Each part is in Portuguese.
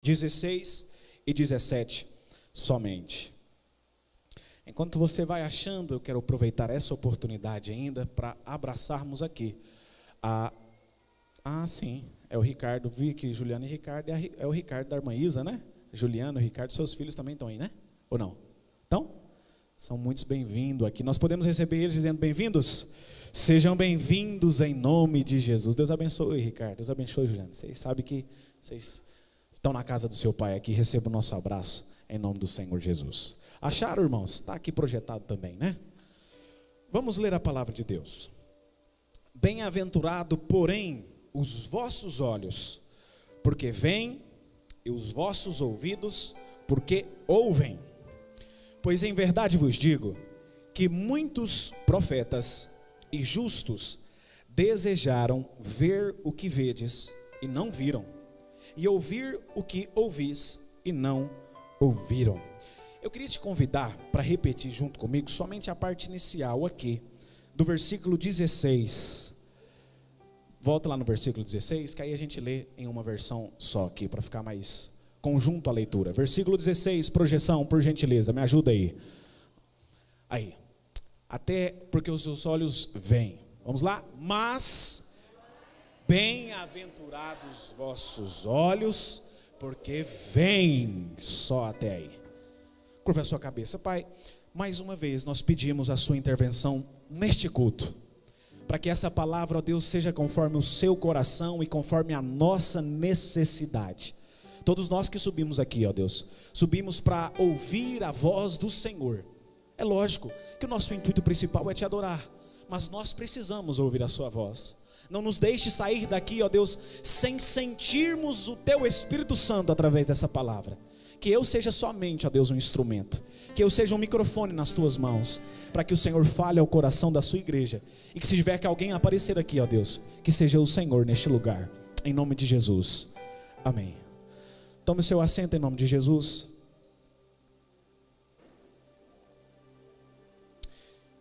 16 e 17 somente. Enquanto você vai achando, eu quero aproveitar essa oportunidade ainda para abraçarmos aqui sim, é o Ricardo, vi que Juliana e Ricardo, é o Ricardo da irmã Isa, né? Juliano, Ricardo, seus filhos também estão aí, né? Ou não? Então, são muitos bem-vindos aqui. Nós podemos receber eles dizendo bem-vindos? Sejam bem-vindos em nome de Jesus. Deus abençoe, Ricardo. Deus abençoe, Juliana. Vocês sabem que vocês estão na casa do seu pai aqui. Recebam o nosso abraço em nome do Senhor Jesus. Acharam, irmãos? Está aqui projetado também, né? Vamos ler a palavra de Deus. Bem-aventurado, porém, os vossos olhos, porque veem, e os vossos ouvidos, porque ouvem. Pois em verdade vos digo, que muitos profetas e justos desejaram ver o que vedes e não viram, e ouvir o que ouvis e não ouviram. Eu queria te convidar para repetir junto comigo somente a parte inicial aqui, do versículo 16. Volta lá no versículo 16, que aí a gente lê em uma versão só aqui, para ficar mais conjunto a leitura. Versículo 16, projeção, por gentileza, me ajuda aí. Aí, até porque os seus olhos veem. Vamos lá? Mas, bem-aventurados vossos olhos, porque veem, só até aí. Curva a sua cabeça. Pai, mais uma vez nós pedimos a sua intervenção neste culto, para que essa palavra, ó Deus, seja conforme o seu coração e conforme a nossa necessidade. Todos nós que subimos aqui, ó Deus, subimos para ouvir a voz do Senhor. É lógico que o nosso intuito principal é te adorar, mas nós precisamos ouvir a sua voz. Não nos deixe sair daqui, ó Deus, sem sentirmos o teu Espírito Santo através dessa palavra. Que eu seja somente, ó Deus, um instrumento, que eu seja um microfone nas tuas mãos, para que o Senhor fale ao coração da sua igreja, e que se tiver que alguém aparecer aqui, ó Deus, que seja o Senhor neste lugar, em nome de Jesus, amém. Tome seu assento em nome de Jesus.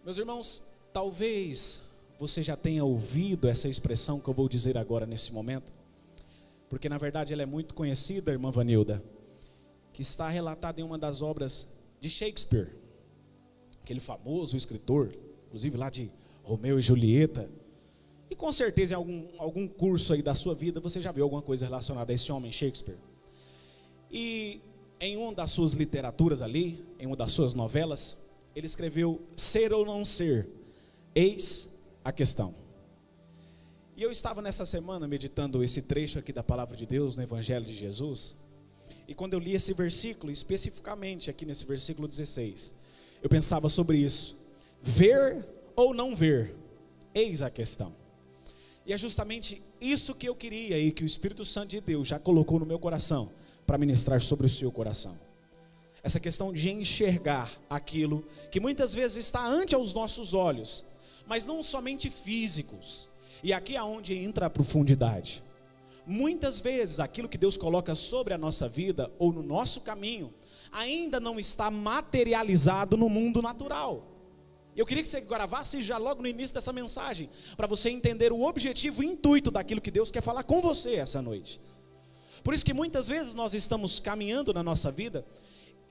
Meus irmãos, talvez você já tenha ouvido essa expressão que eu vou dizer agora nesse momento, porque na verdade ela é muito conhecida, irmã Vanilda, que está relatada em uma das obras de Shakespeare, aquele famoso escritor, inclusive lá de Romeu e Julieta, e com certeza em algum curso aí da sua vida você já viu alguma coisa relacionada a esse homem Shakespeare. E em uma das suas literaturas ali, em uma das suas novelas, ele escreveu Ser ou Não Ser, eis a questão. E eu estava nessa semana meditando esse trecho aqui da palavra de Deus no Evangelho de Jesus, e quando eu li esse versículo, especificamente aqui nesse versículo 16, eu pensava sobre isso: ver ou não ver, eis a questão. E é justamente isso que eu queria e que o Espírito Santo de Deus já colocou no meu coração para ministrar sobre o seu coração. Essa questão de enxergar aquilo que muitas vezes está ante aos nossos olhos, mas não somente físicos. E aqui é onde entra a profundidade. Muitas vezes aquilo que Deus coloca sobre a nossa vida ou no nosso caminho ainda não está materializado no mundo natural. Eu queria que você gravasse já logo no início dessa mensagem, para você entender o objetivo e o intuito daquilo que Deus quer falar com você essa noite. Por isso que muitas vezes nós estamos caminhando na nossa vida,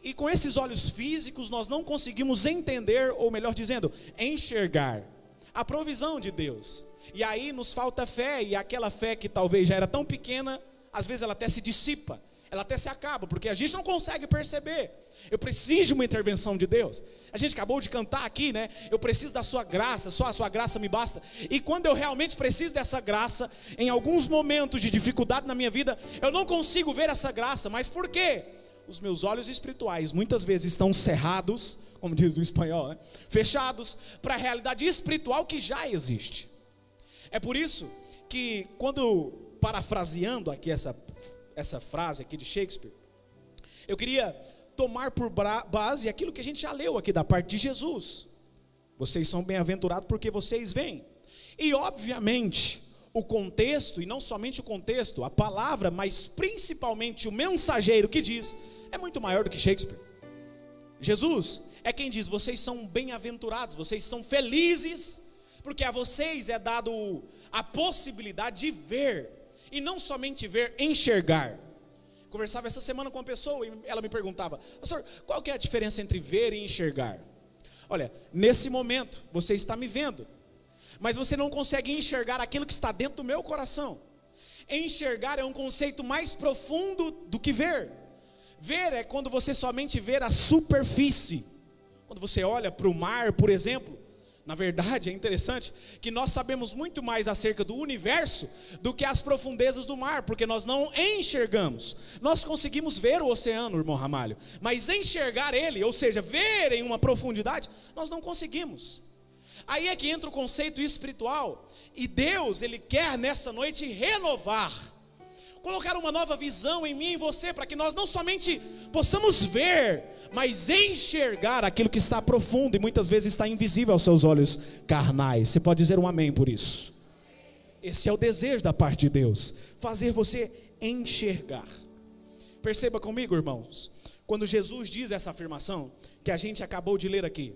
e com esses olhos físicos nós não conseguimos entender, ou melhor dizendo, enxergar a provisão de Deus. E aí nos falta fé, e aquela fé que talvez já era tão pequena, às vezes ela até se dissipa, ela até se acaba, porque a gente não consegue perceber. Eu preciso de uma intervenção de Deus. A gente acabou de cantar aqui, né? Eu preciso da sua graça, só a sua graça me basta. E quando eu realmente preciso dessa graça, em alguns momentos de dificuldade na minha vida, eu não consigo ver essa graça. Mas por quê? Os meus olhos espirituais muitas vezes estão cerrados, como diz o espanhol, né? Fechados para a realidade espiritual que já existe. É por isso que, quando parafraseando aqui essa frase aqui de Shakespeare, eu queria tomar por base aquilo que a gente já leu aqui da parte de Jesus. Vocês são bem-aventurados porque vocês veem. E obviamente o contexto, e não somente o contexto, a palavra, mas principalmente o mensageiro que diz, é muito maior do que Shakespeare. Jesus é quem diz: vocês são bem-aventurados, vocês são felizes, porque a vocês é dado a possibilidade de ver, e não somente ver, enxergar. Conversava essa semana com uma pessoa e ela me perguntava: pastor, qual que é a diferença entre ver e enxergar? Olha, nesse momento você está me vendo, mas você não consegue enxergar aquilo que está dentro do meu coração. Enxergar é um conceito mais profundo do que ver. Ver é quando você somente vê a superfície. Quando você olha para o mar, por exemplo. Na verdade, é interessante que nós sabemos muito mais acerca do universo do que as profundezas do mar, porque nós não enxergamos. Nós conseguimos ver o oceano, irmão Ramalho, mas enxergar ele, ou seja, ver em uma profundidade, nós não conseguimos. Aí é que entra o conceito espiritual, e Deus, Ele quer nessa noite renovar, colocar uma nova visão em mim e em você, para que nós não somente possamos ver, mas enxergar aquilo que está profundo e muitas vezes está invisível aos seus olhos carnais. Você pode dizer um amém por isso? Esse é o desejo da parte de Deus, fazer você enxergar. Perceba comigo, irmãos, quando Jesus diz essa afirmação que a gente acabou de ler aqui,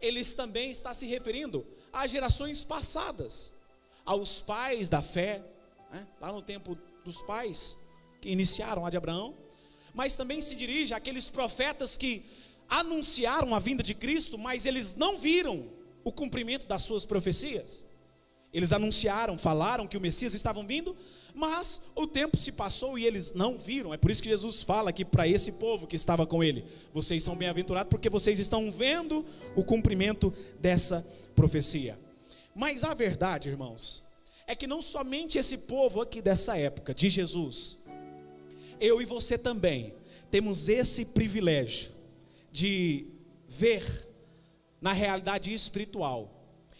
Ele também está se referindo às gerações passadas, aos pais da fé, né? Lá no tempo dos pais que iniciaram lá de Abraão, mas também se dirige àqueles profetas que anunciaram a vinda de Cristo, mas eles não viram o cumprimento das suas profecias. Eles anunciaram, falaram que o Messias estava vindo, mas o tempo se passou e eles não viram. É por isso que Jesus fala aqui para esse povo que estava com ele: vocês são bem-aventurados porque vocês estão vendo o cumprimento dessa profecia. Mas a verdade, irmãos, é que não somente esse povo aqui dessa época de Jesus, eu e você também temos esse privilégio de ver na realidade espiritual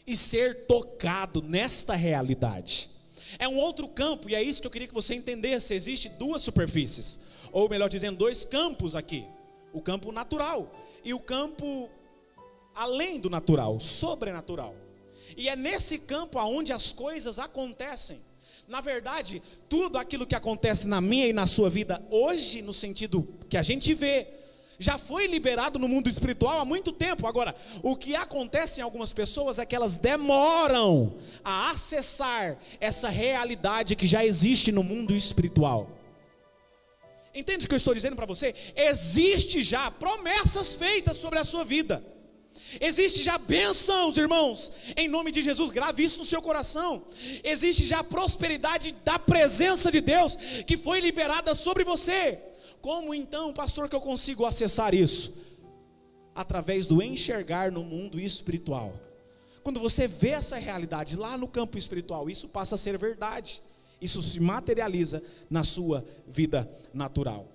e ser tocado nesta realidade. É um outro campo, e é isso que eu queria que você entendesse. Existem duas superfícies, ou melhor dizendo, dois campos aqui: o campo natural e o campo além do natural, sobrenatural. E é nesse campo aonde as coisas acontecem. Na verdade, tudo aquilo que acontece na minha e na sua vida hoje, no sentido que a gente vê, já foi liberado no mundo espiritual há muito tempo. Agora, o que acontece em algumas pessoas é que elas demoram a acessar essa realidade que já existe no mundo espiritual. Entende o que eu estou dizendo para você? Existe já promessas feitas sobre a sua vida. Existe já bênçãos, irmãos, em nome de Jesus, grave isso no seu coração. Existe já prosperidade da presença de Deus que foi liberada sobre você. Como então, pastor, que eu consigo acessar isso? Através do enxergar no mundo espiritual. Quando você vê essa realidade lá no campo espiritual, isso passa a ser verdade. Isso se materializa na sua vida natural.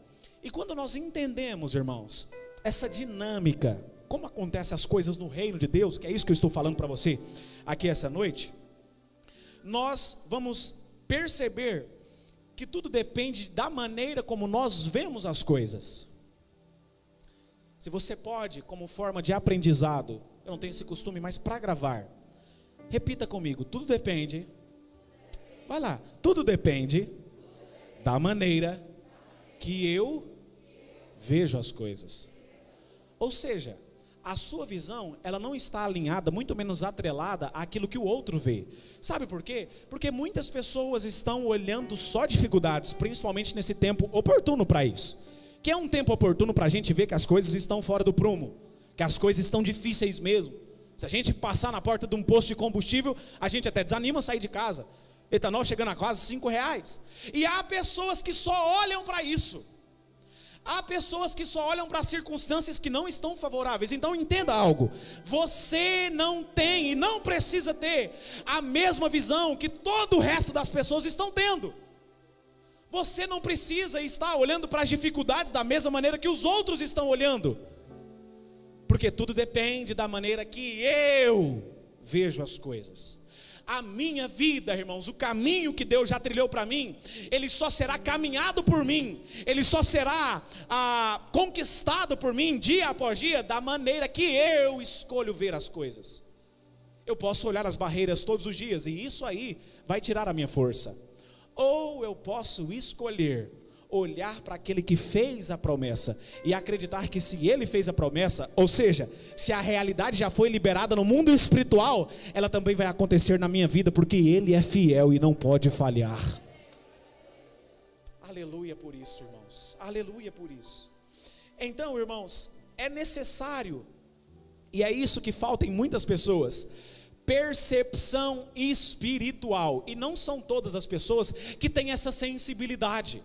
E quando nós entendemos, irmãos, essa dinâmica, como acontecem as coisas no reino de Deus, que é isso que eu estou falando para você aqui essa noite, nós vamos perceber que tudo depende da maneira como nós vemos as coisas. Se você pode, como forma de aprendizado, eu não tenho esse costume, mas para gravar, repita comigo: tudo depende, vai lá, tudo depende da maneira que eu vejo as coisas. Ou seja, a sua visão, ela não está alinhada, muito menos atrelada àquilo que o outro vê. Sabe por quê? Porque muitas pessoas estão olhando só dificuldades, principalmente nesse tempo oportuno para isso. Que é um tempo oportuno para a gente ver que as coisas estão fora do prumo, que as coisas estão difíceis mesmo. Se a gente passar na porta de um posto de combustível, a gente até desanima a sair de casa. Etanol chegando a quase R$5. E há pessoas que só olham para isso. Há pessoas que só olham para circunstâncias que não estão favoráveis. Então entenda algo: você não tem e não precisa ter a mesma visão que todo o resto das pessoas estão tendo. Você não precisa estar olhando para as dificuldades da mesma maneira que os outros estão olhando, porque tudo depende da maneira que eu vejo as coisas. A minha vida, irmãos, o caminho que Deus já trilhou para mim, ele só será caminhado por mim, ele só será conquistado por mim dia após dia, da maneira que eu escolho ver as coisas. Eu posso olhar as barreiras todos os dias e isso aí vai tirar a minha força. Ou eu posso escolher olhar para aquele que fez a promessa e acreditar que se ele fez a promessa, ou seja, se a realidade já foi liberada no mundo espiritual, ela também vai acontecer na minha vida, porque ele é fiel e não pode falhar. Aleluia por isso, irmãos. Aleluia por isso. Então, irmãos, é necessário, e é isso que falta em muitas pessoas, percepção espiritual. E não são todas as pessoas que têm essa sensibilidade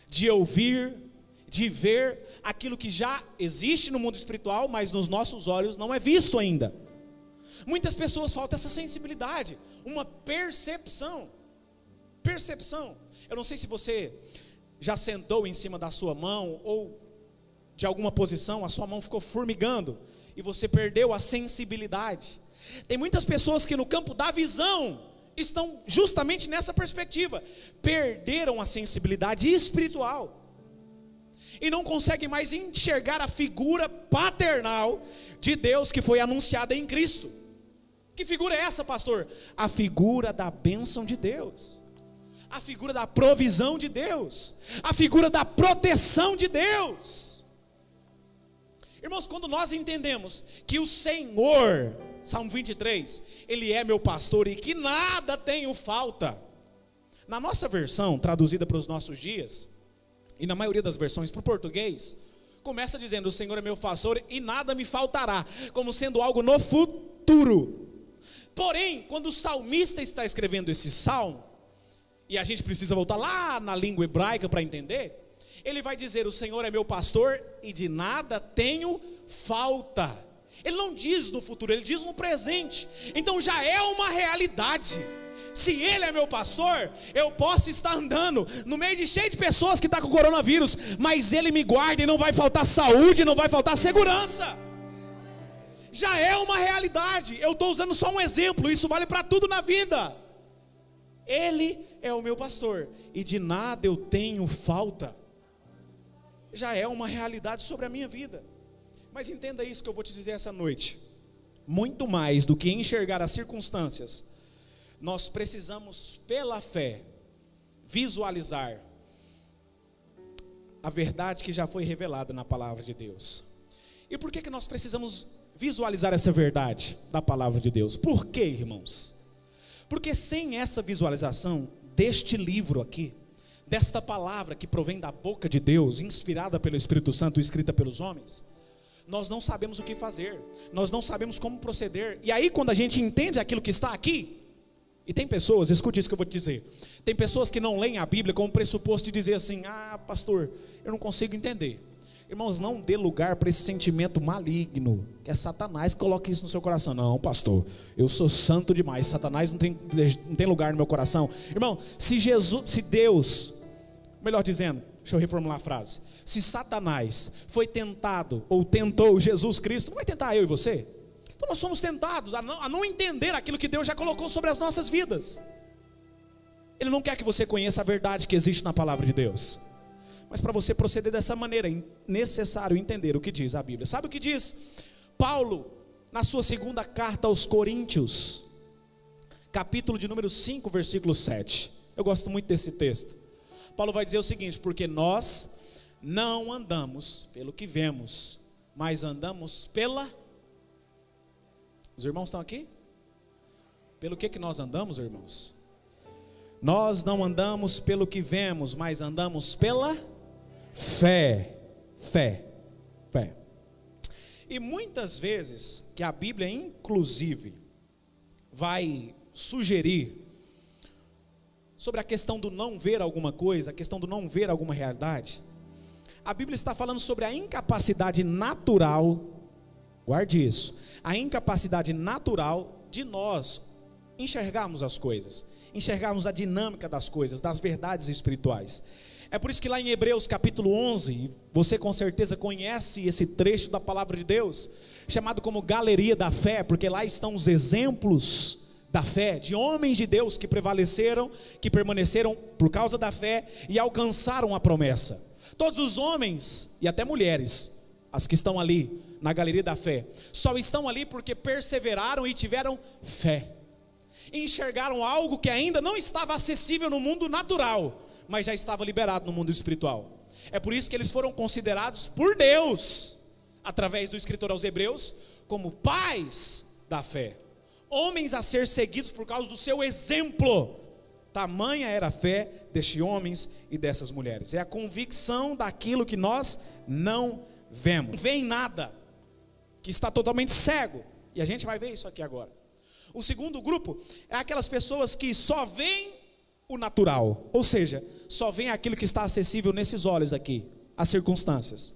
de ouvir, de ver aquilo que já existe no mundo espiritual, mas nos nossos olhos não é visto ainda. Muitas pessoas faltam essa sensibilidade, uma percepção. Eu não sei se você já sentou em cima da sua mão, ou de alguma posição, a sua mão ficou formigando, e você perdeu a sensibilidade. Tem muitas pessoas que no campo da visão, estão justamente nessa perspectiva, perderam a sensibilidade espiritual, e não conseguem mais enxergar a figura paternal de Deus que foi anunciada em Cristo. Que figura é essa, pastor? A figura da bênção de Deus, a figura da provisão de Deus, a figura da proteção de Deus. Irmãos, quando nós entendemos que o Senhor, Salmo 23, Ele é meu pastor e que nada tenho falta. Na nossa versão, traduzida para os nossos dias, e na maioria das versões para o português, começa dizendo: o Senhor é meu pastor e nada me faltará, como sendo algo no futuro. Porém, quando o salmista está escrevendo esse salmo, e a gente precisa voltar lá na língua hebraica para entender, ele vai dizer: o Senhor é meu pastor e de nada tenho falta. Ele não diz no futuro, ele diz no presente. Então já é uma realidade. Se Ele é meu pastor, eu posso estar andando no meio de cheio de pessoas que estão com coronavírus, mas Ele me guarda e não vai faltar saúde, não vai faltar segurança. Já é uma realidade. Eu estou usando só um exemplo, isso vale para tudo na vida. Ele é o meu pastor e de nada eu tenho falta. Já é uma realidade sobre a minha vida. Mas entenda isso que eu vou te dizer essa noite. Muito mais do que enxergar as circunstâncias, nós precisamos, pela fé, visualizar a verdade que já foi revelada na palavra de Deus. E por que nós precisamos visualizar essa verdade da palavra de Deus? Por quê, irmãos? Porque sem essa visualização deste livro aqui, desta palavra que provém da boca de Deus, inspirada pelo Espírito Santo e escrita pelos homens, nós não sabemos o que fazer, nós não sabemos como proceder. E aí quando a gente entende aquilo que está aqui, e tem pessoas, escute isso que eu vou te dizer, tem pessoas que não leem a Bíblia como pressuposto de dizer assim: ah, pastor, eu não consigo entender. Irmãos, não dê lugar para esse sentimento maligno, que é Satanás que coloca isso no seu coração. Não, pastor, eu sou santo demais, Satanás não tem lugar no meu coração. Irmão, se Deus, melhor dizendo, deixa eu reformular a frase, se Satanás foi tentado, ou tentou Jesus Cristo, não vai tentar eu e você? Então nós somos tentados a não entender aquilo que Deus já colocou sobre as nossas vidas. Ele não quer que você conheça a verdade que existe na palavra de Deus. Mas para você proceder dessa maneira, é necessário entender o que diz a Bíblia. Sabe o que diz Paulo na sua segunda carta aos Coríntios, capítulo de número 5, versículo 7. Eu gosto muito desse texto. Paulo vai dizer o seguinte: porque nós não andamos pelo que vemos, mas andamos pela... Os irmãos estão aqui? Pelo que nós andamos, irmãos? Nós não andamos pelo que vemos, mas andamos pela fé. Fé. E muitas vezes que a Bíblia inclusive vai sugerir sobre a questão do não ver alguma coisa, a questão do não ver alguma realidade, a Bíblia está falando sobre a incapacidade natural, guarde isso, a incapacidade natural de nós enxergarmos as coisas, enxergarmos a dinâmica das coisas, das verdades espirituais. É por isso que lá em Hebreus capítulo 11, você com certeza conhece esse trecho da palavra de Deus, chamado como galeria da fé, porque lá estão os exemplos da fé, de homens de Deus que prevaleceram, que permaneceram por causa da fé e alcançaram a promessa. Todos os homens e até mulheres, as que estão ali na galeria da fé, só estão ali porque perseveraram e tiveram fé, e enxergaram algo que ainda não estava acessível no mundo natural, mas já estava liberado no mundo espiritual. É por isso que eles foram considerados por Deus, através do escritor aos Hebreus, como pais da fé, homens a ser seguidos por causa do seu exemplo Tamanha era a fé destes homens e dessas mulheres. É a convicção daquilo que nós não vemos. Não vê em nada, que está totalmente cego. E a gente vai ver isso aqui agora. O segundo grupo é aquelas pessoas que só veem o natural, ou seja, só veem aquilo que está acessível nesses olhos aqui, as circunstâncias.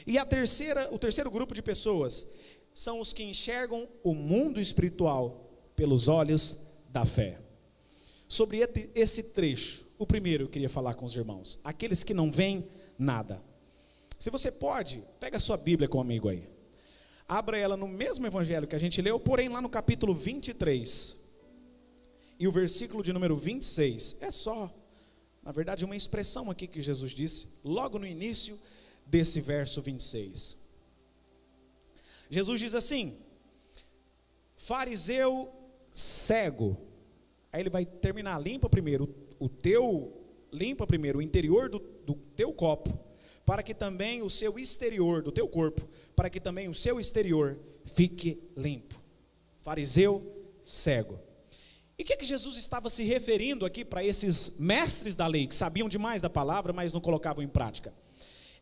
E o terceiro grupo de pessoas são os que enxergam o mundo espiritual pelos olhos da fé. Sobre esse trecho, o primeiro eu queria falar com os irmãos, aqueles que não veem nada. Se você pode, pega a sua Bíblia comigo aí. Abra ela no mesmo evangelho que a gente leu, porém lá no capítulo 23. E o versículo de número 26. É só, na verdade, uma expressão aqui que Jesus disse, logo no início desse verso 26. Jesus diz assim: fariseu cego. Aí ele vai terminar, limpa primeiro o interior do teu copo, para que também o seu exterior, do teu corpo, para que também o seu exterior fique limpo. Fariseu cego. E o que Jesus estava se referindo aqui para esses mestres da lei, que sabiam demais da palavra, mas não colocavam em prática?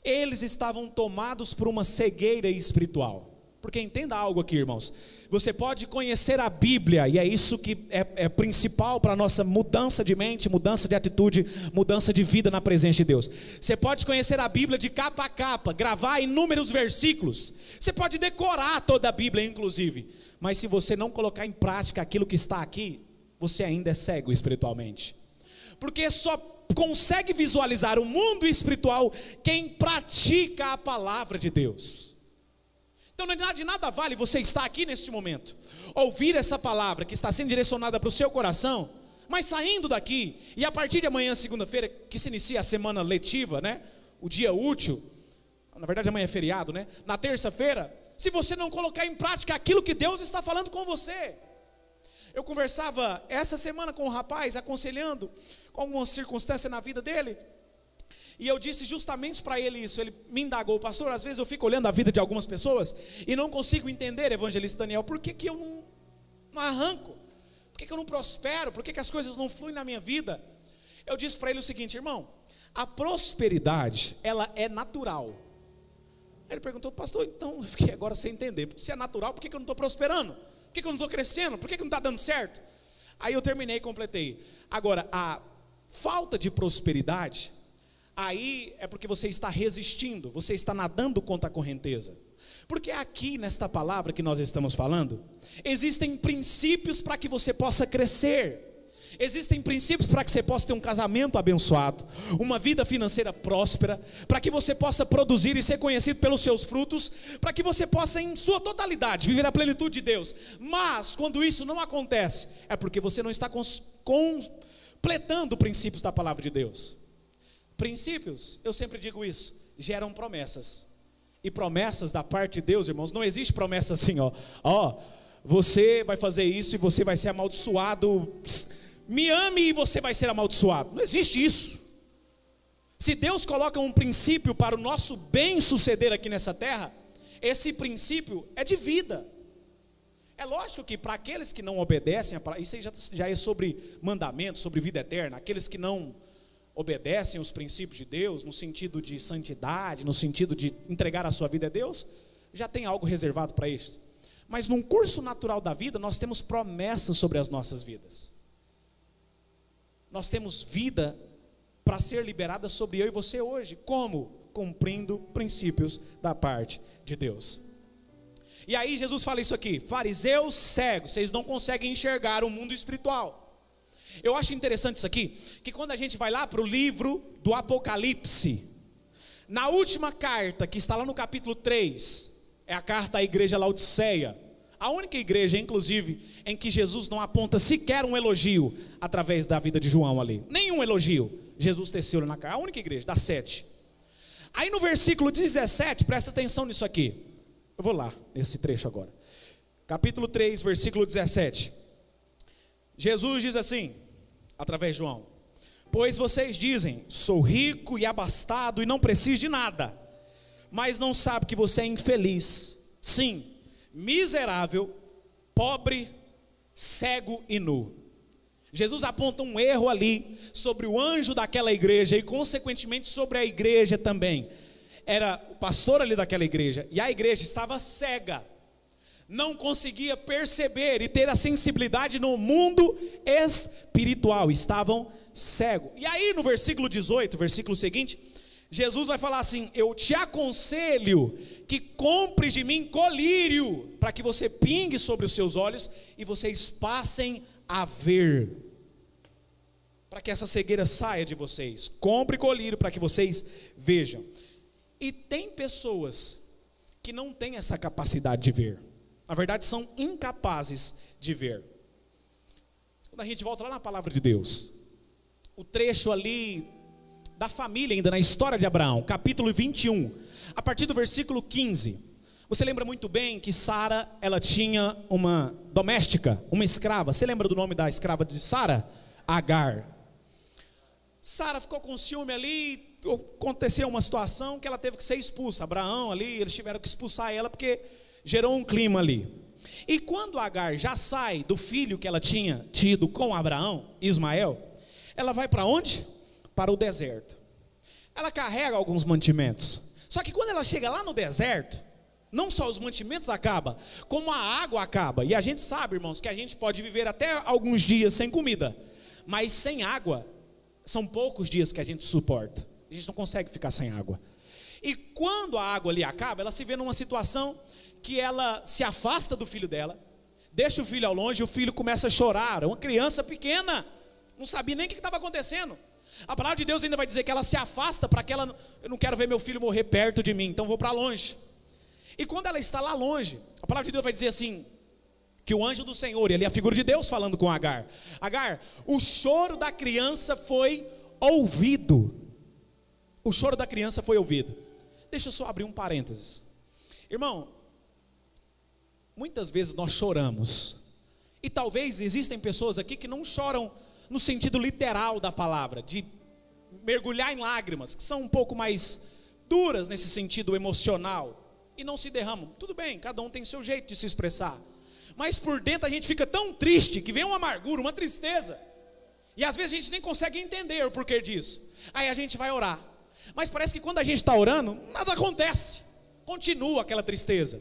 Eles estavam tomados por uma cegueira espiritual. Porque entenda algo aqui, irmãos, você pode conhecer a Bíblia, e é isso que é principal para a nossa mudança de mente, mudança de atitude, mudança de vida na presença de Deus. Você pode conhecer a Bíblia de capa a capa, gravar inúmeros versículos, você pode decorar toda a Bíblia inclusive, mas se você não colocar em prática aquilo que está aqui, você ainda é cego espiritualmente. Porque só consegue visualizar o mundo espiritual quem pratica a palavra de Deus. Então de nada vale você estar aqui neste momento, ouvir essa palavra que está sendo direcionada para o seu coração, mas saindo daqui, e a partir de amanhã, segunda-feira, que se inicia a semana letiva, né? O dia útil, na verdade amanhã é feriado, né? Na terça-feira, se você não colocar em prática aquilo que Deus está falando com você. Eu conversava essa semana com um rapaz, aconselhando com alguma circunstância na vida dele, e eu disse justamente para ele isso. Ele me indagou: pastor, às vezes eu fico olhando a vida de algumas pessoas e não consigo entender, evangelista Daniel, por que eu não arranco? Por que eu não prospero? Por que as coisas não fluem na minha vida? Eu disse para ele o seguinte: irmão, a prosperidade, ela é natural. Ele perguntou: pastor, então eu fiquei agora sem entender, se é natural, por que eu não estou prosperando? Por que eu não estou crescendo? Por que não está dando certo? Aí eu terminei e completei. Agora, a falta de prosperidade, aí é porque você está resistindo, você está nadando contra a correnteza. Porque aqui nesta palavra que nós estamos falando, existem princípios para que você possa crescer. Existem princípios para que você possa ter um casamento abençoado, uma vida financeira próspera, para que você possa produzir e ser conhecido pelos seus frutos, para que você possa em sua totalidade viver a plenitude de Deus. Mas quando isso não acontece, é porque você não está completando princípios da palavra de Deus. Princípios, eu sempre digo isso, geram promessas. E promessas da parte de Deus, irmãos, não existe promessa assim, você vai fazer isso e você vai ser amaldiçoado. Me ame e você vai ser amaldiçoado. Não existe isso. Se Deus coloca um princípio para o nosso bem suceder aqui nessa terra, esse princípio é de vida. É lógico que para aqueles que não obedecem, isso aí já é sobre mandamento, sobre vida eterna. Aqueles que não obedecem os princípios de Deus, no sentido de santidade, no sentido de entregar a sua vida a Deus, já tem algo reservado para eles. Mas num curso natural da vida, nós temos promessas sobre as nossas vidas. Nós temos vida para ser liberada sobre eu e você hoje. Como? Cumprindo princípios da parte de Deus. E aí Jesus fala isso aqui: fariseus cegos, vocês não conseguem enxergar o mundo espiritual. Eu acho interessante isso aqui, que quando a gente vai lá para o livro do Apocalipse, na última carta, que está lá no capítulo 3, é a carta à igreja Laodiceia, a única igreja, inclusive, em que Jesus não aponta sequer um elogio através da vida de João ali. Nenhum elogio Jesus teceu na carta, a única igreja, das 7. Aí no versículo 17, presta atenção nisso aqui. Eu vou lá, nesse trecho agora. Capítulo 3, versículo 17. Jesus diz assim, através de João: pois vocês dizem, sou rico e abastado e não preciso de nada, mas não sabe que você é infeliz, sim, miserável, pobre, cego e nu. Jesus aponta um erro ali sobre o anjo daquela igreja e consequentemente sobre a igreja também. Era o pastor ali daquela igreja e a igreja estava cega, não conseguia perceber e ter a sensibilidade no mundo espiritual, estavam cegos. E aí no versículo 18, versículo seguinte, Jesus vai falar assim: eu te aconselho que compres de mim colírio, para que você pingue sobre os seus olhos e vocês passem a ver, para que essa cegueira saia de vocês. Compre colírio para que vocês vejam. E tem pessoas que não têm essa capacidade de ver, na verdade são incapazes de ver. Quando a gente volta lá na palavra de Deus, o trecho ali da família ainda na história de Abraão, capítulo 21, a partir do versículo 15, você lembra muito bem que Sara, ela tinha uma doméstica, uma escrava. Você lembra do nome da escrava de Sara? Agar. Sara ficou com ciúme ali, aconteceu uma situação que ela teve que ser expulsa. Abraão ali, eles tiveram que expulsar ela porque gerou um clima ali. E quando Agar já sai do filho que ela tinha tido com Abraão, Ismael, ela vai para onde? Para o deserto. Ela carrega alguns mantimentos. Só que quando ela chega lá no deserto, não só os mantimentos acabam, como a água acaba. E a gente sabe, irmãos, que a gente pode viver até alguns dias sem comida, mas sem água, são poucos dias que a gente suporta. A gente não consegue ficar sem água. E quando a água ali acaba, ela se vê numa situação que ela se afasta do filho dela, deixa o filho ao longe, e o filho começa a chorar. Uma criança pequena, não sabia nem o que estava acontecendo. A palavra de Deus ainda vai dizer que ela se afasta para que ela, eu não quero ver meu filho morrer perto de mim, então vou para longe. E quando ela está lá longe, a palavra de Deus vai dizer assim, que o anjo do Senhor, e ali é a figura de Deus falando com Agar: Agar, o choro da criança foi ouvido. O choro da criança foi ouvido. Deixa eu só abrir um parênteses. Irmão, muitas vezes nós choramos, e talvez existem pessoas aqui que não choram no sentido literal da palavra, de mergulhar em lágrimas, que são um pouco mais duras nesse sentido emocional, e não se derramam. Tudo bem, cada um tem seu jeito de se expressar, mas por dentro a gente fica tão triste, que vem uma amargura, uma tristeza, e às vezes a gente nem consegue entender o porquê disso. Aí a gente vai orar, mas parece que quando a gente está orando, nada acontece, continua aquela tristeza,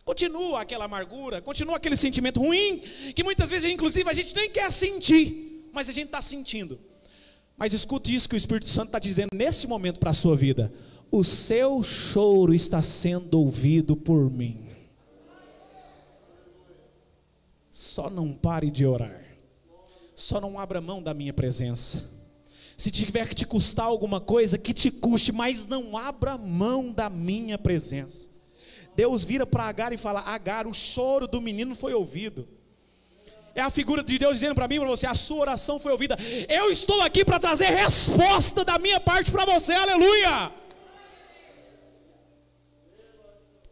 continua aquela amargura, continua aquele sentimento ruim, que muitas vezes inclusive a gente nem quer sentir, mas a gente está sentindo. Mas escute isso que o Espírito Santo está dizendo nesse momento para a sua vida: o seu choro está sendo ouvido por mim. Só não pare de orar, só não abra mão da minha presença. Se tiver que te custar alguma coisa, que te custe, mas não abra mão da minha presença. Deus vira para Agar e fala: Agar, o choro do menino foi ouvido. É a figura de Deus dizendo para mim e para você: a sua oração foi ouvida. Eu estou aqui para trazer resposta da minha parte para você, aleluia.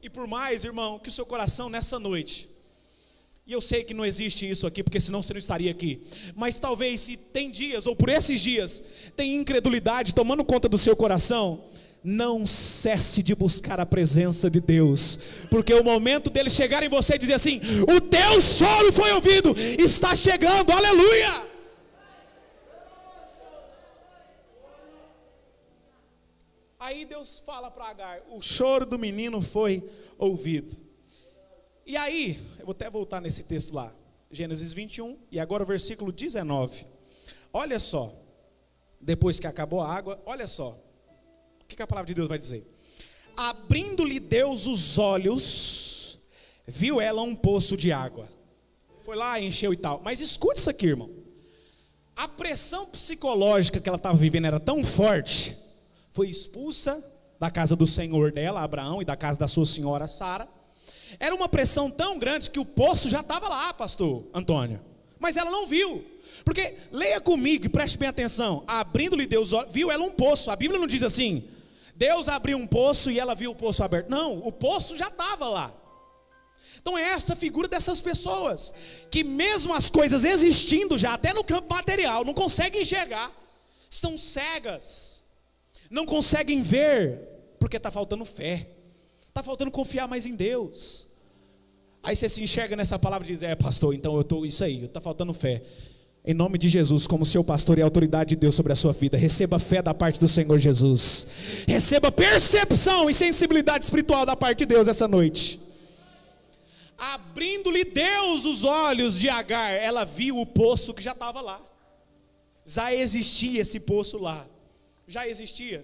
E por mais, irmão, que o seu coração nessa noite, e eu sei que não existe isso aqui, porque senão você não estaria aqui, mas talvez se tem dias, ou por esses dias, tem incredulidade tomando conta do seu coração, não cesse de buscar a presença de Deus, porque o momento dele chegar em você e dizer assim: o teu choro foi ouvido, está chegando, aleluia. Aí Deus fala para Agar: o choro do menino foi ouvido. E aí, eu vou até voltar nesse texto lá, Gênesis 21, e agora o versículo 19, olha só, depois que acabou a água, olha só, o que a palavra de Deus vai dizer? Abrindo-lhe Deus os olhos, viu ela um poço de água, foi lá, encheu e tal. Mas escute isso aqui, irmão, a pressão psicológica que ela estava vivendo era tão forte, foi expulsa da casa do senhor dela, Abraão, e da casa da sua senhora Sara. Era uma pressão tão grande que o poço já estava lá, pastor Antônio, mas ela não viu. Porque, leia comigo e preste bem atenção, abrindo-lhe Deus, viu ela um poço. A Bíblia não diz assim: Deus abriu um poço e ela viu o poço aberto. Não, o poço já estava lá. Então é essa figura dessas pessoas, que mesmo as coisas existindo já, até no campo material, não conseguem enxergar, estão cegas, não conseguem ver, porque está faltando fé, está faltando confiar mais em Deus. Aí você se enxerga nessa palavra e diz: pastor, então eu estou isso aí, está faltando fé. Em nome de Jesus, como seu pastor e autoridade de Deus sobre a sua vida, receba fé da parte do Senhor Jesus. Receba percepção e sensibilidade espiritual da parte de Deus essa noite. Abrindo-lhe Deus os olhos de Agar, ela viu o poço que já estava lá. Já existia esse poço lá. Já existia.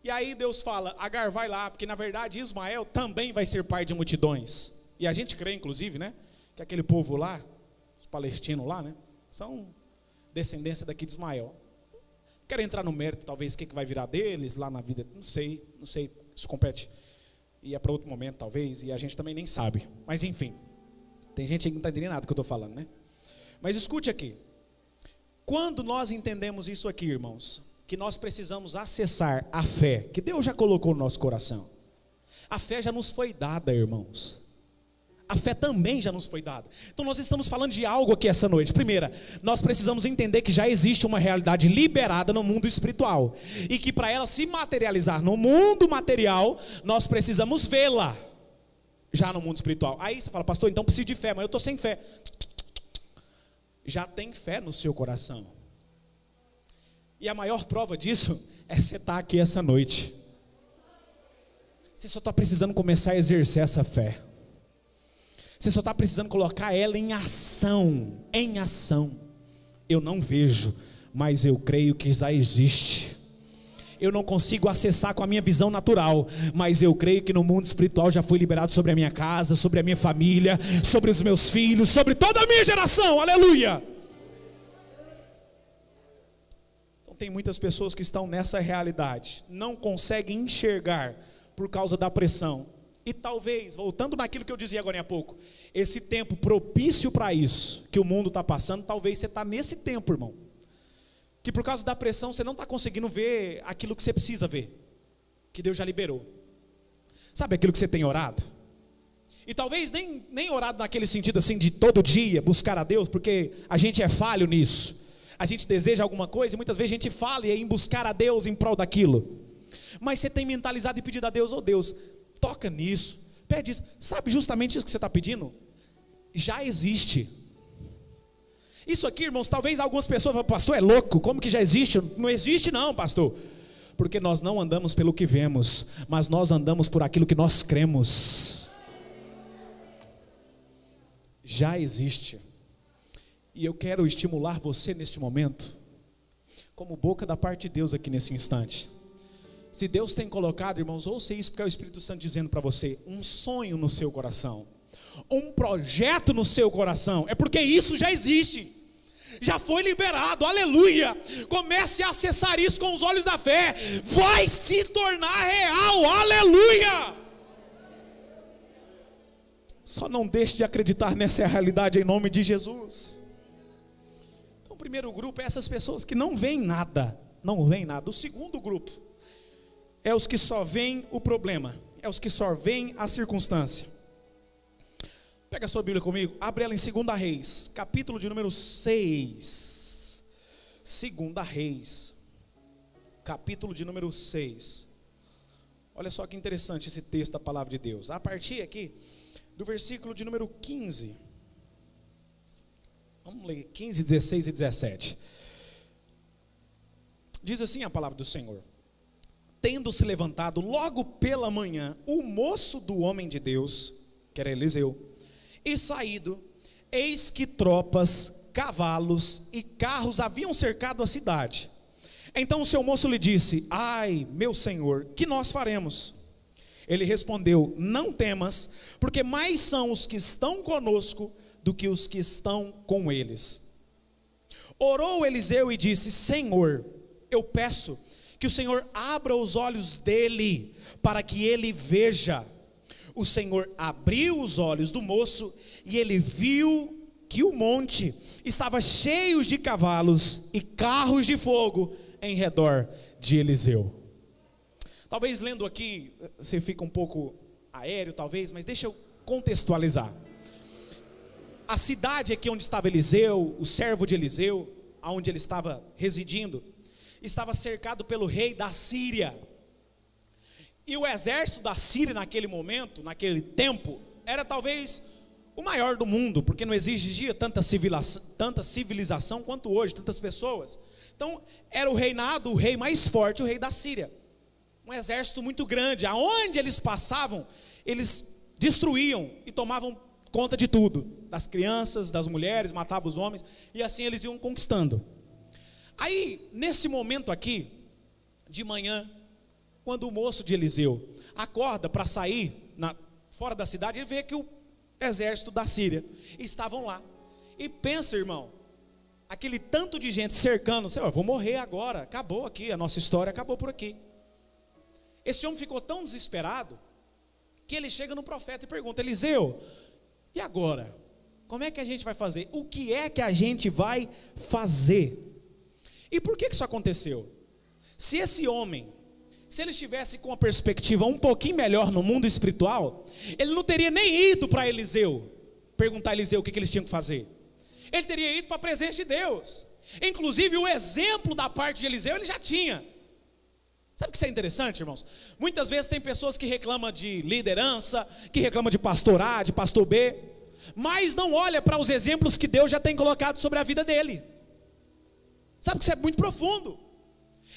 E aí Deus fala, Agar, vai lá, porque na verdade Ismael também vai ser pai de multidões. E a gente crê, inclusive, né, que aquele povo lá, os palestinos lá, né, são descendência daqui de Ismael. Quero entrar no mérito, talvez, o que vai virar deles lá na vida, não sei, isso compete. E é para outro momento, talvez, e a gente também nem sabe. Mas enfim, tem gente que não está entendendo nada do que eu estou falando, né? Mas escute aqui. Quando nós entendemos isso aqui, irmãos, que nós precisamos acessar a fé, que Deus já colocou no nosso coração. A fé já nos foi dada, irmãos. A fé também já nos foi dada. Então nós estamos falando de algo aqui essa noite. Primeira, nós precisamos entender que já existe uma realidade liberada no mundo espiritual. E que para ela se materializar no mundo material, nós precisamos vê-la já no mundo espiritual. Aí você fala, pastor, então preciso de fé, mas eu estou sem fé. Já tem fé no seu coração. E a maior prova disso é você estar aqui essa noite. Você só está precisando começar a exercer essa fé. Você só está precisando colocar ela em ação. Em ação. Eu não vejo, mas eu creio que já existe. Eu não consigo acessar com a minha visão natural, mas eu creio que no mundo espiritual já foi liberado sobre a minha casa, sobre a minha família, sobre os meus filhos, sobre toda a minha geração. Aleluia! Então tem muitas pessoas que estão nessa realidade, não conseguem enxergar por causa da pressão. E talvez, voltando naquilo que eu dizia agora há pouco, esse tempo propício para isso, que o mundo está passando, talvez você está nesse tempo, irmão. Que por causa da pressão você não está conseguindo ver aquilo que você precisa ver, que Deus já liberou. Sabe aquilo que você tem orado? E talvez nem orado naquele sentido assim de todo dia buscar a Deus, porque a gente é falho nisso. A gente deseja alguma coisa e muitas vezes a gente falha em buscar a Deus em prol daquilo. Mas você tem mentalizado e pedido a Deus, Deus, toca nisso, pede isso. Sabe justamente isso que você está pedindo? Já existe. Isso aqui, irmãos, talvez algumas pessoas falem, pastor, é louco, como que já existe? Não existe não, pastor. Porque nós não andamos pelo que vemos, mas nós andamos por aquilo que nós cremos. Já existe. E eu quero estimular você neste momento, como boca da parte de Deus aqui nesse instante. Se Deus tem colocado, irmãos, ouça isso, porque é o Espírito Santo dizendo para você, um sonho no seu coração, um projeto no seu coração, é porque isso já existe, já foi liberado, aleluia. Comece a acessar isso com os olhos da fé, vai se tornar real, aleluia. Só não deixe de acreditar nessa realidade em nome de Jesus. Então o primeiro grupo é essas pessoas que não veem nada, não veem nada. O segundo grupo é os que só veem o problema, é os que só veem a circunstância. Pega a sua Bíblia comigo, abre ela em 2 Reis, capítulo de número 6. 2 Reis, capítulo de número 6. Olha só que interessante esse texto da palavra de Deus. A partir aqui do versículo de número 15. Vamos ler 15, 16 e 17. Diz assim a palavra do Senhor. Tendo se levantado logo pela manhã o moço do homem de Deus, que era Eliseu, e saído, eis que tropas, cavalos e carros haviam cercado a cidade. Então o seu moço lhe disse, ai, meu senhor, que nós faremos? Ele respondeu, não temas, porque mais são os que estão conosco do que os que estão com eles. Orou Eliseu e disse, Senhor, eu peço que o Senhor abra os olhos dele, para que ele veja. O Senhor abriu os olhos do moço, e ele viu que o monte estava cheio de cavalos e carros de fogo em redor de Eliseu. Talvez lendo aqui, você fica um pouco aéreo talvez, mas deixa eu contextualizar. A cidade aqui onde estava Eliseu, o servo de Eliseu, onde ele estava residindo, estava cercado pelo rei da Síria. E o exército da Síria naquele momento, naquele tempo, era talvez o maior do mundo, porque não exigia tanta civilização quanto hoje, tantas pessoas. Então era o reinado, o rei mais forte, o rei da Síria. Um exército muito grande, aonde eles passavam, eles destruíam e tomavam conta de tudo, das crianças, das mulheres, matavam os homens, e assim eles iam conquistando. Aí, nesse momento aqui, de manhã, quando o moço de Eliseu acorda para sair fora da cidade, ele vê que o exército da Síria estavam lá. E pensa, irmão, aquele tanto de gente cercando, eu vou morrer agora, acabou aqui, a nossa história acabou por aqui. Esse homem ficou tão desesperado, que ele chega no profeta e pergunta: Eliseu, e agora? Como é que a gente vai fazer? O que é que a gente vai fazer? E por que isso aconteceu? Se esse homem, se ele estivesse com uma perspectiva um pouquinho melhor no mundo espiritual, ele não teria nem ido para Eliseu, perguntar a Eliseu o que eles tinham que fazer. Ele teria ido para a presença de Deus. Inclusive o exemplo da parte de Eliseu ele já tinha. Sabe o que isso é interessante, irmãos? Muitas vezes tem pessoas que reclamam de liderança, que reclamam de pastor A, de pastor B, mas não olha para os exemplos que Deus já tem colocado sobre a vida dele. Sabe que isso é muito profundo.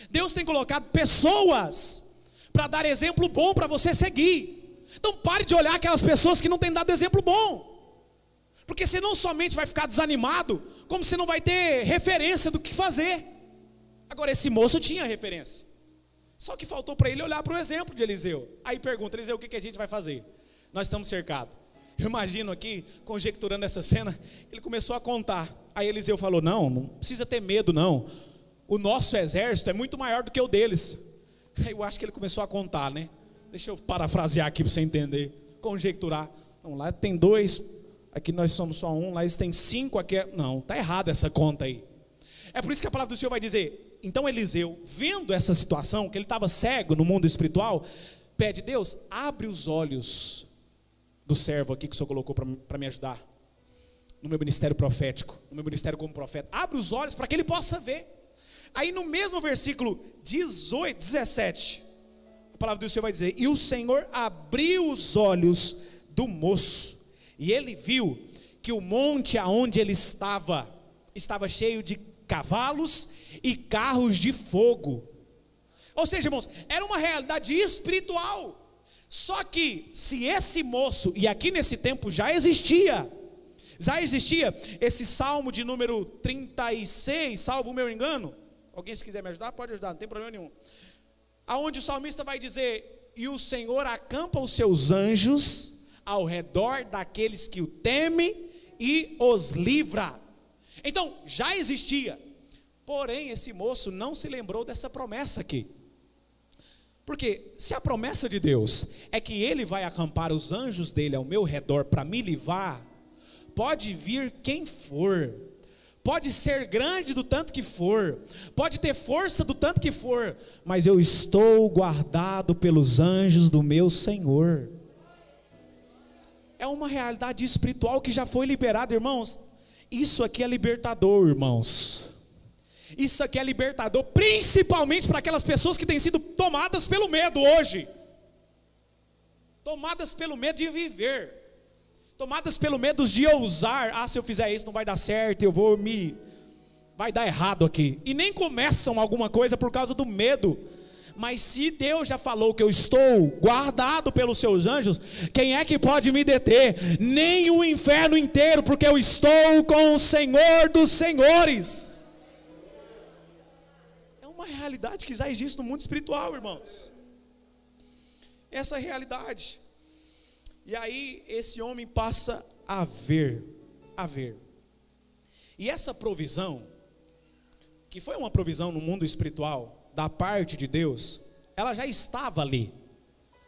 Deus tem colocado pessoas para dar exemplo bom para você seguir. Então pare de olhar aquelas pessoas que não têm dado exemplo bom, porque você não somente vai ficar desanimado, como você não vai ter referência do que fazer. Agora esse moço tinha referência, só que faltou para ele olhar para o exemplo de Eliseu. Aí pergunta: Eliseu, o que a gente vai fazer? Nós estamos cercados. Eu imagino aqui, conjecturando essa cena, ele começou a contar. Aí Eliseu falou: não precisa ter medo não, o nosso exército é muito maior do que o deles. Aí eu acho que ele começou a contar, né? Deixa eu parafrasear aqui para você entender, conjecturar. Não, lá tem 2, aqui nós somos só 1, lá eles têm 5, aqui não, está errada essa conta aí. É por isso que a palavra do Senhor vai dizer: então Eliseu, vendo essa situação, que ele estava cego no mundo espiritual, pede: Deus, abre os olhos do servo aqui que o Senhor colocou para me ajudar no meu ministério profético, no meu ministério como profeta. Abre os olhos para que ele possa ver. Aí no mesmo versículo 17, a palavra do Senhor vai dizer: e o Senhor abriu os olhos do moço, e ele viu que o monte aonde ele estava cheio de cavalos e carros de fogo. Ou seja, irmãos, era uma realidade espiritual. Só que se esse moço, e aqui nesse tempo já existia esse salmo de número 36, salvo o meu engano. Alguém, se quiser me ajudar, pode ajudar, não tem problema nenhum. Aonde o salmista vai dizer: e o Senhor acampa os seus anjos ao redor daqueles que o temem e os livra. Então já existia, porém esse moço não se lembrou dessa promessa aqui. Porque se a promessa de Deus é que Ele vai acampar os anjos dele ao meu redor para me livrar, pode vir quem for, pode ser grande do tanto que for, pode ter força do tanto que for, mas eu estou guardado pelos anjos do meu Senhor. É uma realidade espiritual que já foi liberada, irmãos. Isso aqui é libertador, irmãos. Isso aqui é libertador, principalmente para aquelas pessoas que têm sido tomadas pelo medo hoje. Tomadas pelo medo de viver. Tomadas pelo medo de ousar. Se eu fizer isso não vai dar certo, vai dar errado aqui. E nem começam alguma coisa por causa do medo. Mas se Deus já falou que eu estou guardado pelos seus anjos, quem é que pode me deter? Nem o inferno inteiro, porque eu estou com o Senhor dos senhores. É uma realidade que já existe no mundo espiritual, irmãos. Essa realidade. E aí esse homem passa a ver. E essa provisão, que foi uma provisão no mundo espiritual, da parte de Deus, ela já estava ali.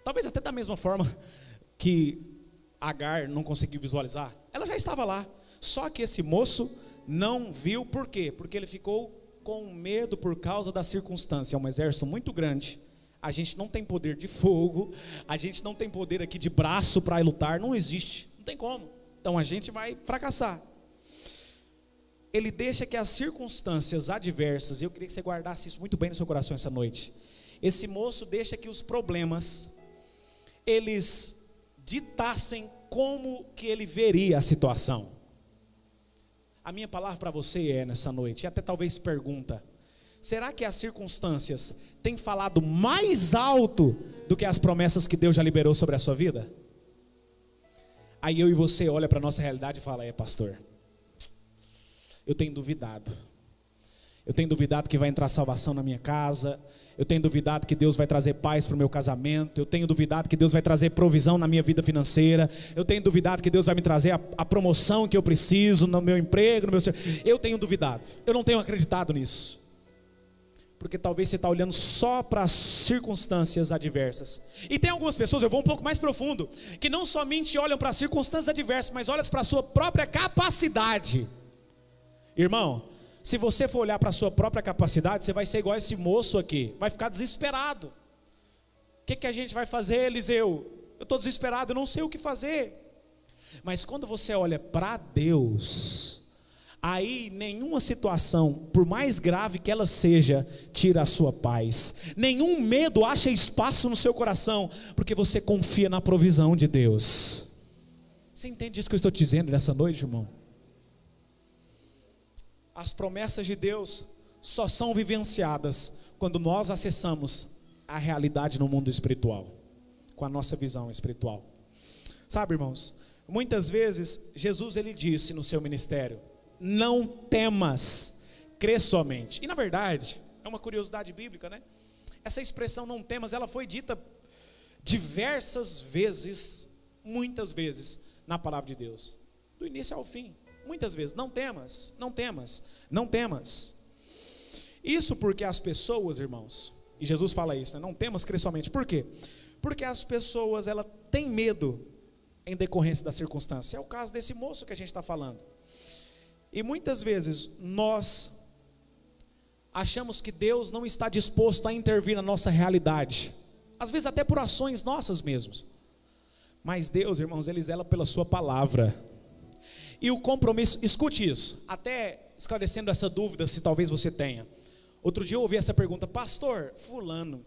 Talvez até da mesma forma que Agar não conseguiu visualizar, ela já estava lá. Só que esse moço não viu. Por quê? Porque ele ficou com medo por causa da circunstância. É um exército muito grande. A gente não tem poder de fogo, a gente não tem poder aqui de braço para lutar, não existe, não tem como. Então a gente vai fracassar. Ele deixa que as circunstâncias adversas, eu queria que você guardasse isso muito bem no seu coração essa noite. Esse moço deixa que os problemas, eles ditassem como que ele veria a situação. A minha palavra para você é nessa noite, e até talvez pergunta: será que as circunstâncias têm falado mais alto do que as promessas que Deus já liberou sobre a sua vida? Aí eu e você olha para a nossa realidade e fala: pastor, eu tenho duvidado. Eu tenho duvidado que vai entrar salvação na minha casa. Eu tenho duvidado que Deus vai trazer paz para o meu casamento. Eu tenho duvidado que Deus vai trazer provisão na minha vida financeira. Eu tenho duvidado que Deus vai me trazer a promoção que eu preciso no meu emprego, no meu... Eu tenho duvidado. Eu não tenho acreditado nisso. Porque talvez você está olhando só para as circunstâncias adversas. E tem algumas pessoas, eu vou um pouco mais profundo, que não somente olham para as circunstâncias adversas, mas olham para a sua própria capacidade. Irmão, se você for olhar para a sua própria capacidade, você vai ser igual esse moço aqui, vai ficar desesperado. O que a gente vai fazer, Eliseu? Eu estou desesperado, eu não sei o que fazer. Mas quando você olha para Deus, aí nenhuma situação, por mais grave que ela seja, tira a sua paz. Nenhum medo acha espaço no seu coração, porque você confia na provisão de Deus. Você entende isso que eu estou te dizendo nessa noite, irmão? As promessas de Deus só são vivenciadas quando nós acessamos a realidade no mundo espiritual, com a nossa visão espiritual. Sabe, irmãos, muitas vezes Jesus ele disse no seu ministério: não temas, crê somente. E na verdade, é uma curiosidade bíblica, né? Essa expressão não temas, ela foi dita diversas vezes, muitas vezes, na palavra de Deus, do início ao fim. Muitas vezes, não temas, não temas, não temas. Isso porque as pessoas, irmãos, e Jesus fala isso, né? Não temas, crê somente. Por quê? Porque as pessoas, elas têm medo em decorrência da circunstância. É o caso desse moço que a gente está falando. E muitas vezes nós achamos que Deus não está disposto a intervir na nossa realidade, às vezes até por ações nossas mesmos. Mas Deus, irmãos, Ele zela pela sua palavra. E o compromisso, escute isso, até esclarecendo essa dúvida, se talvez você tenha. Outro dia eu ouvi essa pergunta: pastor, fulano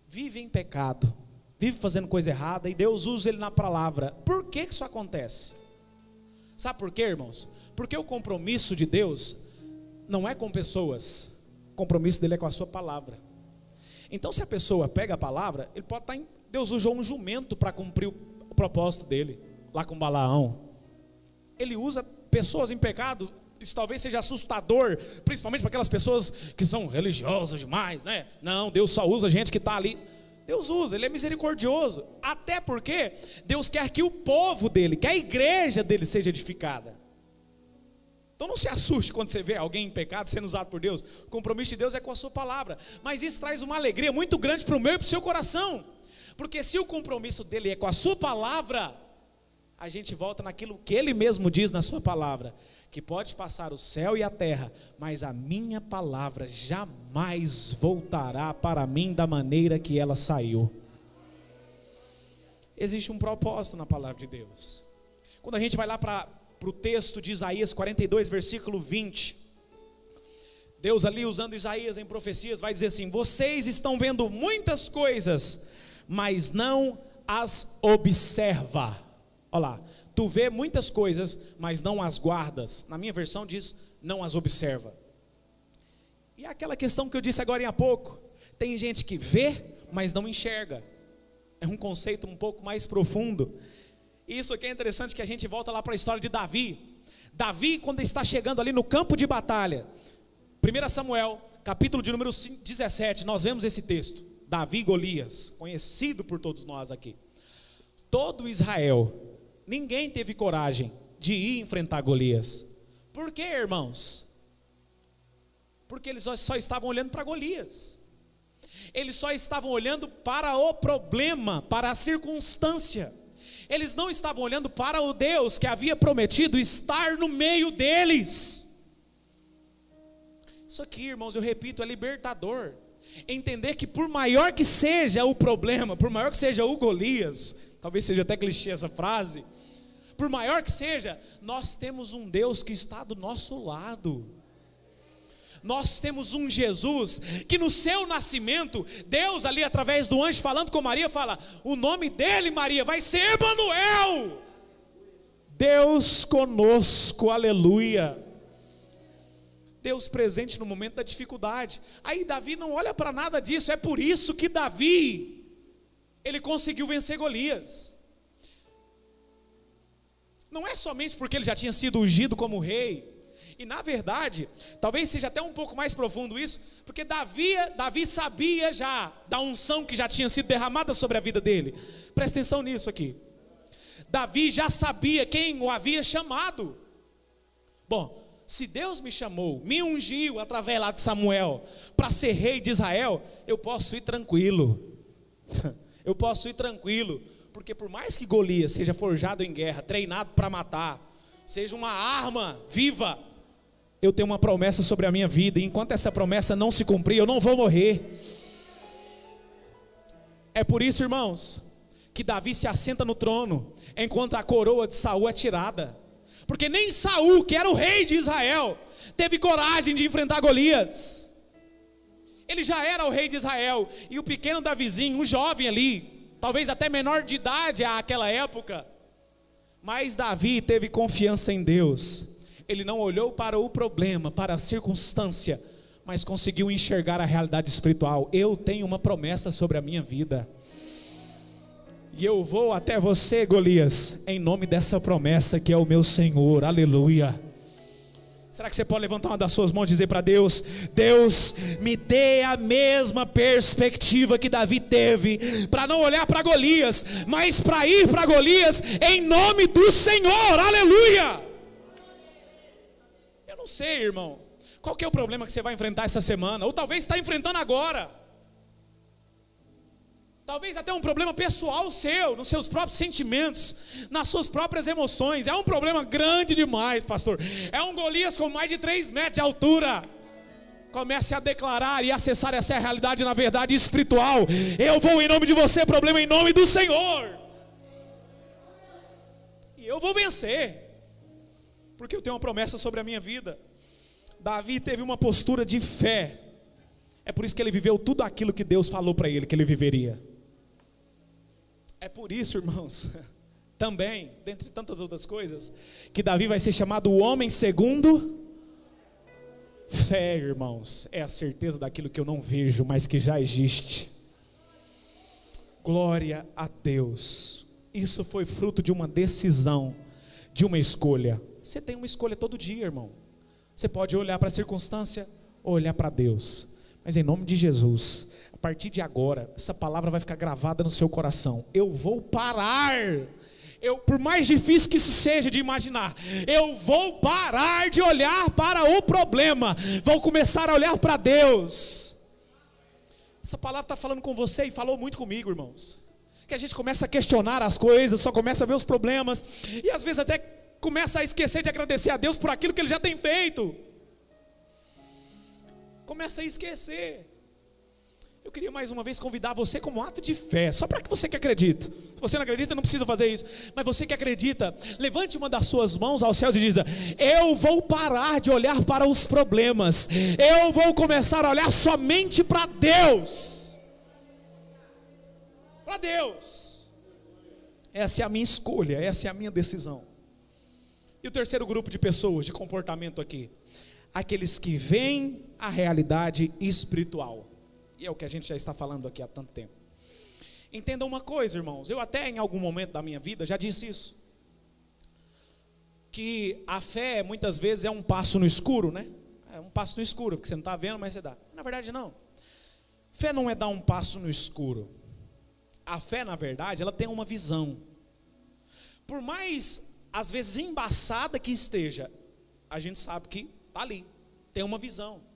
vive em pecado, vive fazendo coisa errada, e Deus usa ele na palavra. Por que isso acontece? Sabe por quê, irmãos? Porque o compromisso de Deus não é com pessoas, o compromisso dele é com a sua palavra. Então se a pessoa pega a palavra, ele pode estar Deus usou um jumento para cumprir o propósito dele, lá com Balaão. Ele usa pessoas em pecado. Isso talvez seja assustador, principalmente para aquelas pessoas que são religiosas demais, né? Não, Deus só usa gente que está ali. Deus usa, Ele é misericordioso. Até porque Deus quer que o povo dele, que a igreja dele seja edificada. Então não se assuste quando você vê alguém em pecado sendo usado por Deus. O compromisso de Deus é com a sua palavra. Mas isso traz uma alegria muito grande para o meu e para o seu coração. Porque se o compromisso dele é com a sua palavra, a gente volta naquilo que Ele mesmo diz na sua palavra: que pode passar o céu e a terra, mas a minha palavra jamais voltará para mim da maneira que ela saiu. Existe um propósito na palavra de Deus. Quando a gente vai lá para o texto de Isaías 42, versículo 20, Deus ali usando Isaías em profecias vai dizer assim: vocês estão vendo muitas coisas, mas não as observa. Olha lá, tu vê muitas coisas, mas não as guardas. Na minha versão diz, não as observa. E é aquela questão que eu disse agora há pouco. Tem gente que vê, mas não enxerga. É um conceito um pouco mais profundo. E isso aqui é interessante, que a gente volta lá para a história de Davi. Davi, quando está chegando ali no campo de batalha, 1 Samuel, capítulo de número 17, nós vemos esse texto. Davi e Golias, conhecido por todos nós aqui. Todo Israel, ninguém teve coragem de ir enfrentar Golias. Por quê, irmãos? Porque eles só estavam olhando para Golias. Eles só estavam olhando para o problema, para a circunstância. Eles não estavam olhando para o Deus que havia prometido estar no meio deles. Isso aqui, irmãos, eu repito, é libertador. Entender que por maior que seja o problema, por maior que seja o Golias, talvez seja até clichê essa frase, por maior que seja, nós temos um Deus que está do nosso lado. Nós temos um Jesus que no seu nascimento, Deus ali através do anjo falando com Maria, fala: o nome dele, Maria, vai ser Emanuel. Deus conosco, aleluia. Deus presente no momento da dificuldade. Aí Davi não olha para nada disso. É por isso que Davi, ele conseguiu vencer Golias. Não é somente porque ele já tinha sido ungido como rei. E na verdade, talvez seja até um pouco mais profundo isso, porque Davi sabia já da unção que já tinha sido derramada sobre a vida dele. Presta atenção nisso aqui. Davi já sabia quem o havia chamado. Bom, se Deus me chamou, me ungiu através lá de Samuel para ser rei de Israel, eu posso ir tranquilo. Eu posso ir tranquilo, porque por mais que Golias seja forjado em guerra, treinado para matar, seja uma arma viva, eu tenho uma promessa sobre a minha vida, e enquanto essa promessa não se cumprir, eu não vou morrer. É por isso, irmãos, que Davi se assenta no trono, enquanto a coroa de Saul é tirada. Porque nem Saul, que era o rei de Israel, teve coragem de enfrentar Golias. Ele já era o rei de Israel, e o pequeno Davizinho, um jovem ali, talvez até menor de idade àquela época, mas Davi teve confiança em Deus. Ele não olhou para o problema, para a circunstância, mas conseguiu enxergar a realidade espiritual. Eu tenho uma promessa sobre a minha vida, e eu vou até você, Golias, em nome dessa promessa que é o meu Senhor, aleluia. Será que você pode levantar uma das suas mãos e dizer para Deus: Deus, me dê a mesma perspectiva que Davi teve, para não olhar para Golias, mas para ir para Golias em nome do Senhor, aleluia. Eu não sei, irmão, qual que é o problema que você vai enfrentar essa semana, ou talvez está enfrentando agora. Talvez até um problema pessoal seu, nos seus próprios sentimentos, nas suas próprias emoções. É um problema grande demais, pastor. É um Golias com mais de 3 metros de altura. Comece a declarar e acessar essa realidade na verdade espiritual. Eu vou em nome de você, problema em nome do Senhor. E eu vou vencer, porque eu tenho uma promessa sobre a minha vida. Davi teve uma postura de fé. É por isso que ele viveu tudo aquilo que Deus falou para ele que ele viveria. É por isso, irmãos, também, dentre tantas outras coisas, que Davi vai ser chamado o homem segundo fé, irmãos. É a certeza daquilo que eu não vejo, mas que já existe. Glória a Deus. Isso foi fruto de uma decisão, de uma escolha. Você tem uma escolha todo dia, irmão. Você pode olhar para a circunstância ou olhar para Deus. Mas em nome de Jesus, a partir de agora, essa palavra vai ficar gravada no seu coração. Eu vou parar. Por mais difícil que isso seja de imaginar, eu vou parar de olhar para o problema. Vou começar a olhar para Deus. Essa palavra está falando com você e falou muito comigo, irmãos. Que a gente começa a questionar as coisas, só começa a ver os problemas, e às vezes até começa a esquecer de agradecer a Deus por aquilo que Ele já tem feito. Começa a esquecer. Eu queria mais uma vez convidar você como ato de fé, só para que você que acredita. Se você não acredita, não precisa fazer isso, mas você que acredita, levante uma das suas mãos aos céus e diga: eu vou parar de olhar para os problemas, eu vou começar a olhar somente para Deus. Para Deus. Essa é a minha escolha, essa é a minha decisão. E o terceiro grupo de pessoas, de comportamento aqui, aqueles que veem a realidade espiritual. E é o que a gente já está falando aqui há tanto tempo. Entendam uma coisa, irmãos, eu até em algum momento da minha vida já disse isso, que a fé muitas vezes é um passo no escuro, né? É um passo no escuro, porque você não está vendo, mas você dá. Na verdade não. Fé não é dar um passo no escuro. A fé, na verdade, ela tem uma visão. Por mais, às vezes, embaçada que esteja, a gente sabe que está ali, tem uma visão.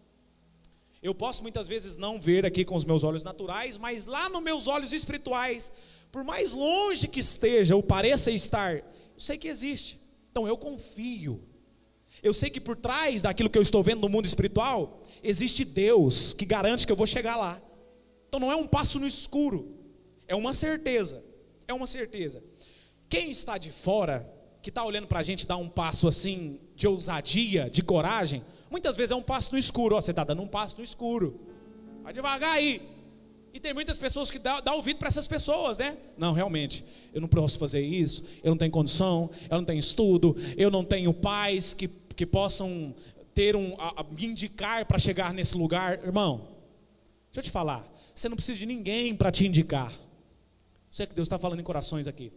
Eu posso muitas vezes não ver aqui com os meus olhos naturais, mas lá nos meus olhos espirituais, por mais longe que esteja ou pareça estar, eu sei que existe. Então eu confio. Eu sei que por trás daquilo que eu estou vendo no mundo espiritual, existe Deus que garante que eu vou chegar lá. Então não é um passo no escuro, é uma certeza. É uma certeza. Quem está de fora, que está olhando para a gente dar um passo assim de ousadia, de coragem, muitas vezes é um passo no escuro. Ó, você está dando um passo no escuro, vai devagar aí. E tem muitas pessoas que dão ouvido para essas pessoas, né? Não, realmente, eu não posso fazer isso, eu não tenho condição, eu não tenho estudo, eu não tenho pais que possam ter me indicar para chegar nesse lugar. Irmão, deixa eu te falar, você não precisa de ninguém para te indicar. Sei que Deus está falando em corações aqui.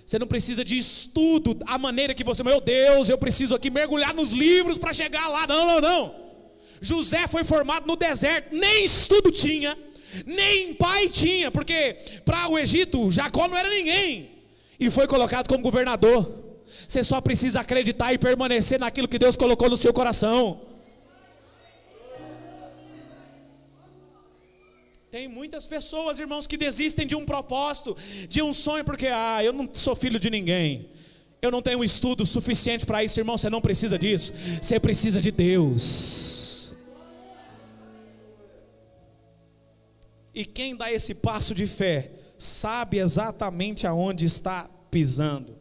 Você não precisa de estudo, a maneira que você, meu Deus, eu preciso aqui mergulhar nos livros para chegar lá. Não. José foi formado no deserto, nem estudo tinha, nem pai tinha, porque para o Egito, Jacó não era ninguém, e foi colocado como governador. Você só precisa acreditar e permanecer naquilo que Deus colocou no seu coração. Tem muitas pessoas, irmãos, que desistem de um propósito, de um sonho, porque eu não sou filho de ninguém, eu não tenho estudo suficiente para isso. Irmão, você não precisa disso, você precisa de Deus. E quem dá esse passo de fé sabe exatamente aonde está pisando.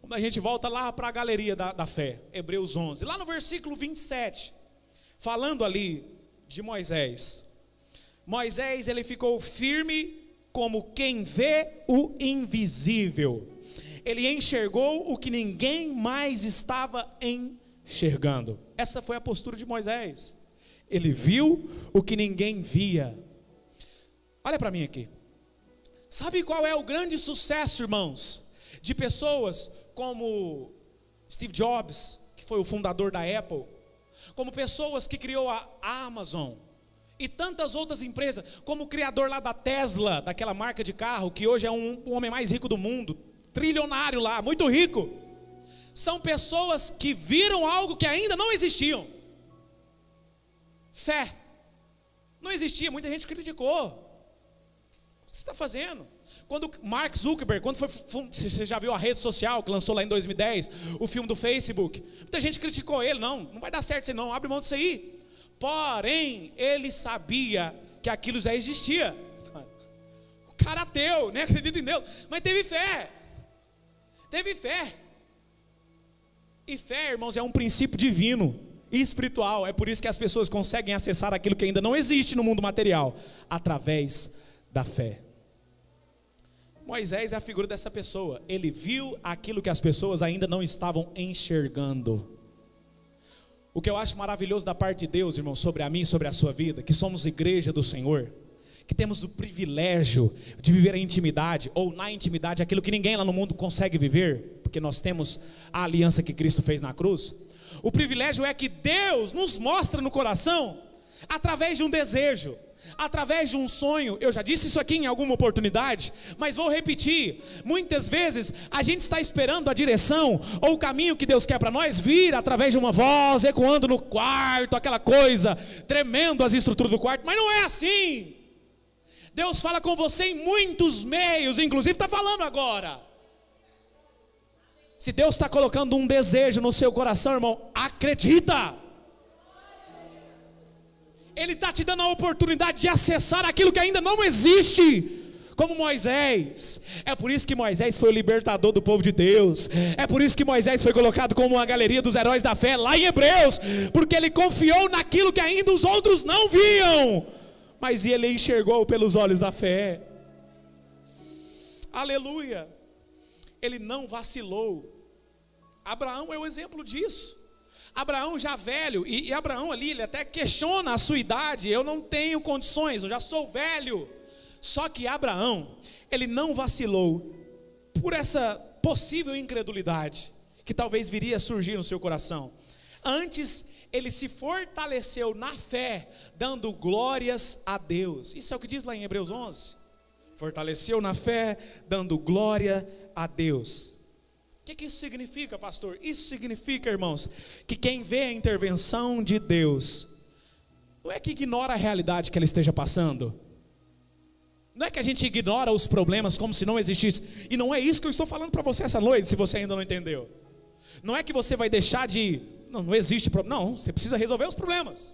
Quando a gente volta lá para a galeria da fé, Hebreus 11, lá no versículo 27, falando ali de Moisés. Moisés, ele ficou firme como quem vê o invisível. Ele enxergou o que ninguém mais estava enxergando. Essa foi a postura de Moisés. Ele viu o que ninguém via. Olha para mim aqui. Sabe qual é o grande sucesso, irmãos, de pessoas como Steve Jobs, que foi o fundador da Apple, como pessoas que criou a Amazon e tantas outras empresas, como o criador lá da Tesla, daquela marca de carro, que hoje é o homem mais rico do mundo, trilionário lá, muito rico. São pessoas que viram algo que ainda não existiam. Fé. Não existia, muita gente criticou. O que você está fazendo? Quando Mark Zuckerberg, você já viu a rede social que lançou lá em 2010, o filme do Facebook, muita gente criticou ele, não vai dar certo isso não, abre mão disso aí. Porém, ele sabia que aquilo já existia. O cara ateu, nem acredita em Deus, mas teve fé. E fé, irmãos, é um princípio divino e espiritual. É por isso que as pessoas conseguem acessar aquilo que ainda não existe no mundo material, através da fé. Moisés é a figura dessa pessoa. Ele viu aquilo que as pessoas ainda não estavam enxergando. O que eu acho maravilhoso da parte de Deus, irmão, sobre a mim e sobre a sua vida, que somos igreja do Senhor, que temos o privilégio de viver a intimidade, ou na intimidade, aquilo que ninguém lá no mundo consegue viver, porque nós temos a aliança que Cristo fez na cruz. O privilégio é que Deus nos mostra no coração, através de um desejo, através de um sonho. Eu já disse isso aqui em alguma oportunidade, mas vou repetir. Muitas vezes a gente está esperando a direção ou o caminho que Deus quer para nós vir através de uma voz ecoando no quarto, aquela coisa, tremendo as estruturas do quarto, mas não é assim. Deus fala com você em muitos meios, inclusive está falando agora. Se Deus está colocando um desejo no seu coração, irmão, acredita. Ele está te dando a oportunidade de acessar aquilo que ainda não existe, como Moisés. É por isso que Moisés foi o libertador do povo de Deus. É por isso que Moisés foi colocado como uma galeria dos heróis da fé lá em Hebreus, porque ele confiou naquilo que ainda os outros não viam, mas ele enxergou pelos olhos da fé. Aleluia. Ele não vacilou. Abraão é o exemplo disso. Abraão já velho, e Abraão ali, ele até questiona a sua idade. Eu não tenho condições, eu já sou velho. Só que Abraão, ele não vacilou por essa possível incredulidade que talvez viria a surgir no seu coração. Antes, ele se fortaleceu na fé, dando glórias a Deus. Isso é o que diz lá em Hebreus 11. Fortaleceu na fé, dando glória a Deus. O que isso significa, pastor? Isso significa, irmãos, que quem vê a intervenção de Deus, não é que ignora a realidade que ela esteja passando. Não é que a gente ignora os problemas como se não existisse. E não é isso que eu estou falando para você essa noite, se você ainda não entendeu. Não é que você vai deixar de... Não existe problema. Não, você precisa resolver os problemas.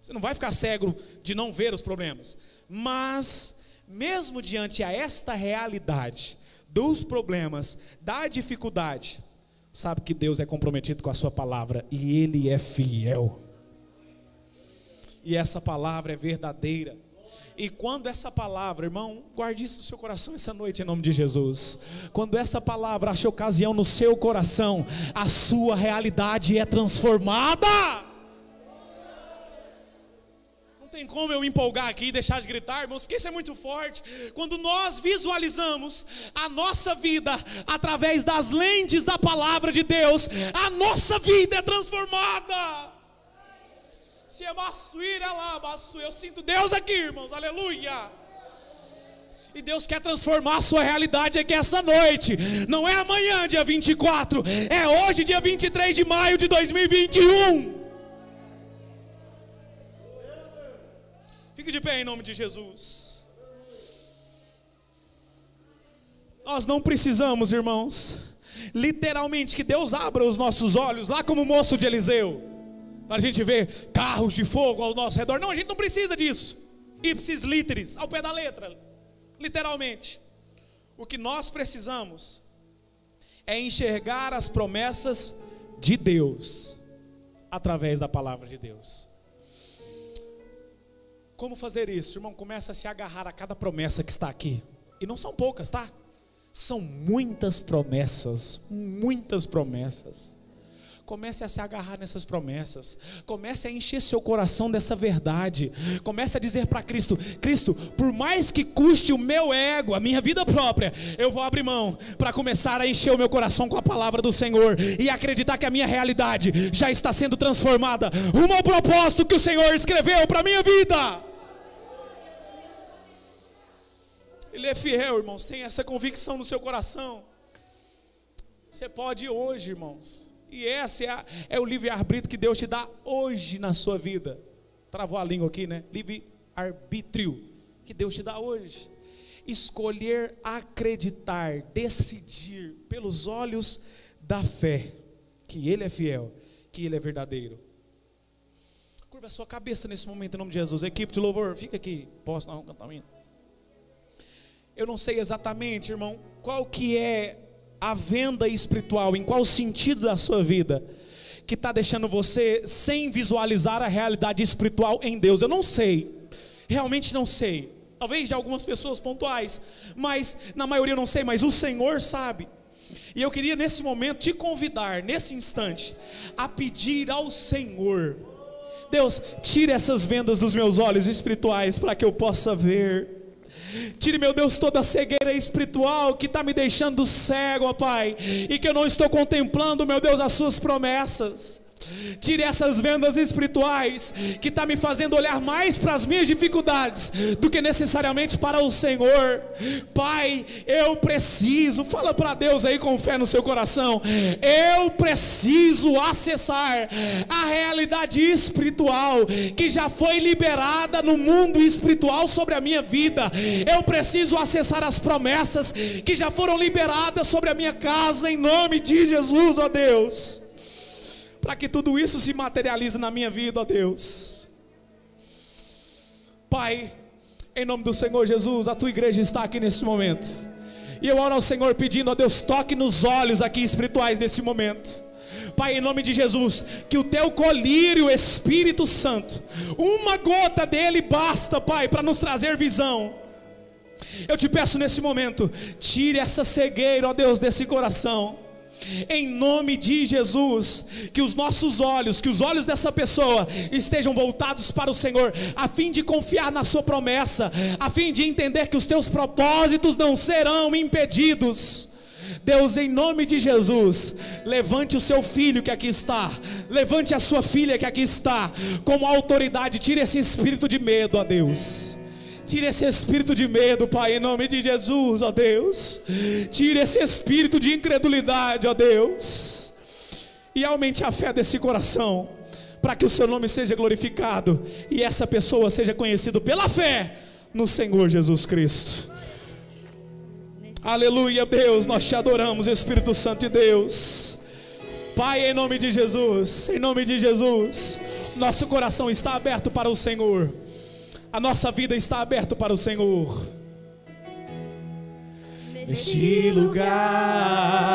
Você não vai ficar cego de não ver os problemas. Mas, mesmo diante a esta realidade dos problemas, da dificuldade, sabe que Deus é comprometido com a sua palavra e Ele é fiel. E essa palavra é verdadeira. E quando essa palavra, irmão, guarde isso no seu coração essa noite em nome de Jesus. Quando essa palavra acha ocasião no seu coração, a sua realidade é transformada. Não tem como eu me empolgar aqui e deixar de gritar, irmãos, porque isso é muito forte. Quando nós visualizamos a nossa vida através das lentes da palavra de Deus, a nossa vida é transformada. Eu sinto Deus aqui, irmãos, aleluia. E Deus quer transformar a sua realidade aqui essa noite. Não é amanhã, dia 24, é hoje, dia 23 de maio de 2021. Fique de pé em nome de Jesus. Nós não precisamos, irmãos, literalmente que Deus abra os nossos olhos, lá como o moço de Eliseu, para a gente ver carros de fogo ao nosso redor. Não, a gente não precisa disso. Ipsis literis, ao pé da letra, literalmente. O que nós precisamos é enxergar as promessas de Deus através da palavra de Deus. Como fazer isso, irmão? Começa a se agarrar a cada promessa que está aqui. E não são poucas, tá? São muitas promessas, muitas promessas. Comece a se agarrar nessas promessas. Comece a encher seu coração dessa verdade. Comece a dizer para Cristo: Cristo, por mais que custe o meu ego, a minha vida própria, eu vou abrir mão para começar a encher o meu coração com a palavra do Senhor e acreditar que a minha realidade já está sendo transformada rumo ao propósito que o Senhor escreveu para a minha vida. Ele é fiel, irmãos. Tenha essa convicção no seu coração. Você pode hoje, irmãos. E esse é o livre-arbítrio que Deus te dá hoje na sua vida. Travou a língua aqui, né? Livre-arbítrio que Deus te dá hoje. Escolher acreditar, decidir pelos olhos da fé, que Ele é fiel, que Ele é verdadeiro. Curva a sua cabeça nesse momento em nome de Jesus. Equipe de louvor, fica aqui. Posso dar um cantamento? Eu não sei exatamente, irmão, qual que é a venda espiritual, em qual sentido da sua vida, que está deixando você sem visualizar a realidade espiritual em Deus. Eu não sei, realmente não sei. Talvez de algumas pessoas pontuais, mas na maioria eu não sei, mas o Senhor sabe. E eu queria nesse momento te convidar, nesse instante, a pedir ao Senhor: Deus, tire essas vendas dos meus olhos espirituais para que eu possa ver. Tire, meu Deus, toda a cegueira espiritual que está me deixando cego, ó Pai, e que eu não estou contemplando, meu Deus, as suas promessas. Tire essas vendas espirituais que está me fazendo olhar mais para as minhas dificuldades do que necessariamente para o Senhor. Pai, eu preciso, fala para Deus aí com fé no seu coração, eu preciso acessar a realidade espiritual que já foi liberada no mundo espiritual sobre a minha vida. Eu preciso acessar as promessas que já foram liberadas sobre a minha casa, em nome de Jesus, ó Deus, para que tudo isso se materialize na minha vida, ó Deus. Pai, em nome do Senhor Jesus, a tua igreja está aqui nesse momento, e eu oro ao Senhor pedindo, ó Deus, toque nos olhos aqui espirituais nesse momento. Pai, em nome de Jesus, que o teu colírio, Espírito Santo, uma gota dele basta, Pai, para nos trazer visão. Eu te peço nesse momento, tire essa cegueira, ó Deus, desse coração. Em nome de Jesus, que os nossos olhos, que os olhos dessa pessoa estejam voltados para o Senhor, a fim de confiar na sua promessa, a fim de entender que os teus propósitos não serão impedidos. Deus, em nome de Jesus, levante o seu filho que aqui está, levante a sua filha que aqui está, com autoridade. Tire esse espírito de medo, ó Deus. Tire esse espírito de medo, Pai, em nome de Jesus, ó Deus. Tire esse espírito de incredulidade, ó Deus, e aumente a fé desse coração, para que o seu nome seja glorificado e essa pessoa seja conhecida pela fé no Senhor Jesus Cristo. Aleluia, Deus, nós te adoramos, Espírito Santo de Deus. Pai, em nome de Jesus, em nome de Jesus, nosso coração está aberto para o Senhor. A nossa vida está aberta para o Senhor. Neste lugar